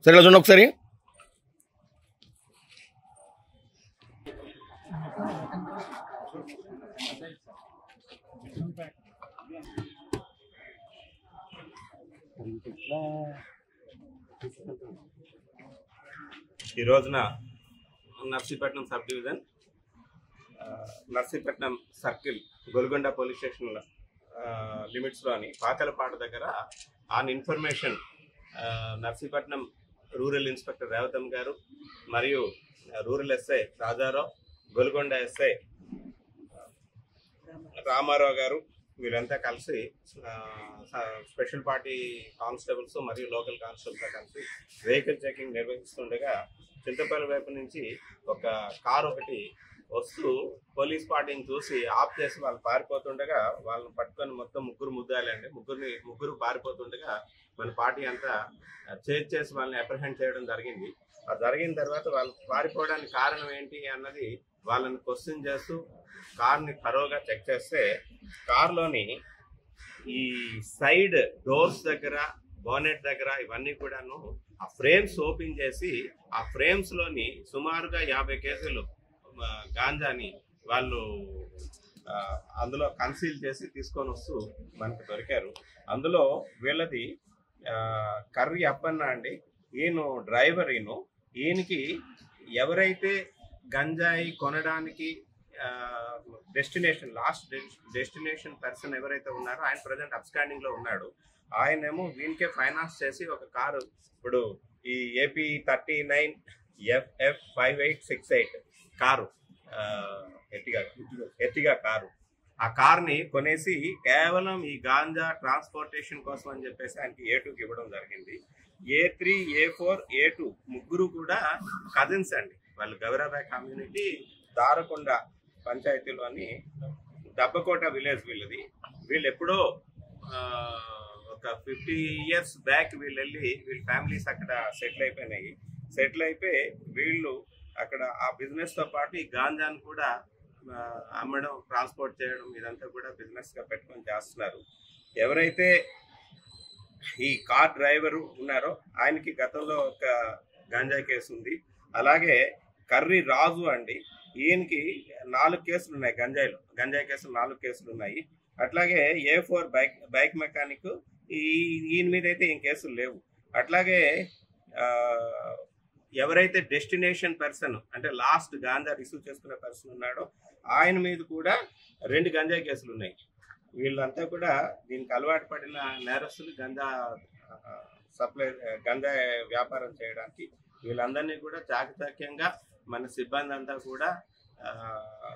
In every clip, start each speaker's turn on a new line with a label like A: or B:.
A: సరే ఇలా చూడండి ఒకసారి.
B: ఈ రోజున Narsipatnam subdivision Narsipatnam circle Golkonda police station లిమిట్స్లోని పాకలపాట దగ్గర on information Narsipatnam rural inspector Revathamma గారు మరియు rural SI Rajarao, Golkonda SI Ramarao గారు వీళ్ళంతా కలిసి స్పెషల్ పార్టీ కానిస్టేబుల్స్ మరియు లోకల్ కానిస్టేబుల్తో కలిసి వెహికల్ చెకింగ్ నిర్వహిస్తుండగా చింతపల్లి వైపు నుంచి ఒక కారు ఒకటి వస్తూ పోలీస్ పార్టీని చూసి ఆఫ్ చేసి వాళ్ళు పారిపోతుండగా వాళ్ళని పట్టుకొని మొత్తం ముద్దాలండి. ముగ్గురు పారిపోతుండగా మన పార్టీ అంతా చేసి వాళ్ళని అప్రహెండ్ చేయడం జరిగింది. అది జరిగిన తర్వాత వాళ్ళు పారిపోవడానికి కారణం ఏంటి అన్నది వాళ్ళని క్వశ్చన్ చేస్తూ కార్ని థరోగా చెక్ చేస్తే కార్లోని ఈ సైడ్ డోర్స్ దగ్గర, బోనెట్ దగ్గర ఇవన్నీ కూడాను ఆ ఫ్రేమ్స్ ఓపెన్ చేసి ఆ ఫ్రేమ్స్లోని సుమారుగా 50 కేసులు గాంజాని వాళ్ళు అందులో కన్సీల్ చేసి తీసుకొని వస్తూ మనకు దొరికారు. అందులో వీళ్ళది కర్రీ అప్పన్న అండి. ఈయన డ్రైవర్. ఈయనకి ఎవరైతే గంజాయి కొనడానికి లాస్ట్ డెస్టినేషన్ పర్సన్ ఎవరైతే ఉన్నారో ఆయన ప్రజెంట్ అబ్స్కాండింగ్ లో ఉన్నాడు. ఆయనేమో వీనికే ఫైనాన్స్ చేసి ఒక కారు, ఇప్పుడు ఈ AP 39 FF 5868 car, Ertiga car, ఆ కార్ని కొనేసి కేవలం ఈ గాంజా ట్రాన్స్పోర్టేషన్ కోసం అని చెప్పేసి ఆయనకి A2కి ఇవ్వడం జరిగింది. A3, A4, A2 ముగ్గురు కూడా కజిన్స్ అండి. వాళ్ళు గౌరాబాయ్ కమ్యూనిటీ దారకొండ పంచాయతీలోని దబ్బకోట విలేజ్ వీళ్ళది. వీళ్ళు ఎప్పుడో ఒక 50 years బ్యాక్ వీళ్ళ ఫ్యామిలీస్ అక్కడ సెటిల్ అయిపోయి వీళ్ళు అక్కడ ఆ బిజినెస్ తో పాటు ఈ గాంజాను కూడా అమ్మడం, ట్రాన్స్పోర్ట్ చేయడం ఇదంతా కూడా బిజినెస్ గా పెట్టుకొని చేస్తున్నారు. ఎవరైతే ఈ కార్ డ్రైవరు ఉన్నారో ఆయనకి గతంలో ఒక గాంజా కేసు ఉంది. అలాగే కర్రీ రాజు అండి, ఈయనకి 4 కేసులు ఉన్నాయి. గంజాయి కేసులు 4 కేసులు ఉన్నాయి. అట్లాగే A4 బైక్ మెకానిక్, ఈయన మీద అయితే ఏం కేసులు లేవు. అట్లాగే ఎవరైతే డెస్టినేషన్ పర్సన్ అంటే లాస్ట్ గాంజా రిసీవ్ చేసుకునే పర్సన్ ఉన్నాడో ఆయన మీద కూడా 2 గంజాయి కేసులు ఉన్నాయి. వీళ్ళంతా కూడా దీనికి అలవాటు పడిన నేరస్తులు, గంజా వ్యాపారం చేయడానికి. వీళ్ళందరినీ కూడా చాకచక్యంగా మన సిబ్బంది అంతా కూడా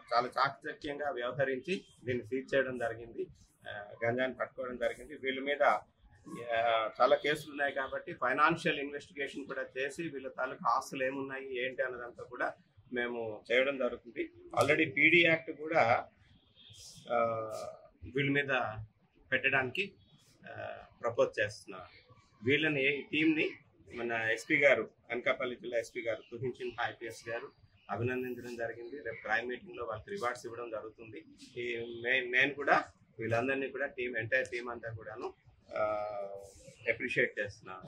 B: చాలా చాకచక్యంగా వ్యవహరించి దీన్ని సీజ్ చేయడం జరిగింది, గంజాని పట్టుకోవడం జరిగింది. వీళ్ళ మీద చాలా కేసులు ఉన్నాయి కాబట్టి ఫైనాన్షియల్ ఇన్వెస్టిగేషన్ కూడా చేసి వీళ్ళ తాలూకు ఆస్తులు ఏమున్నాయి ఏంటి అన్నదంతా కూడా మేము చేయడం జరుగుతుంది. ఆల్రెడీ PD యాక్ట్ కూడా వీళ్ళ మీద పెట్టడానికి ప్రపోజ్ చేస్తున్నారు. వీళ్ళని టీంని మన ఎస్పీ గారు, అనకాపల్లి జిల్లా ఎస్పీ గారు తుహించిన IPS గారు అభినందించడం జరిగింది. రేపు క్రైమ్ మీటింగ్ లో వాళ్ళకి రివార్డ్స్ ఇవ్వడం జరుగుతుంది. నేను కూడా వీళ్ళందరినీ కూడా ఎంటైర్ టీం అంతా కూడాను అప్రిషియేట్ చేస్తున్నాను.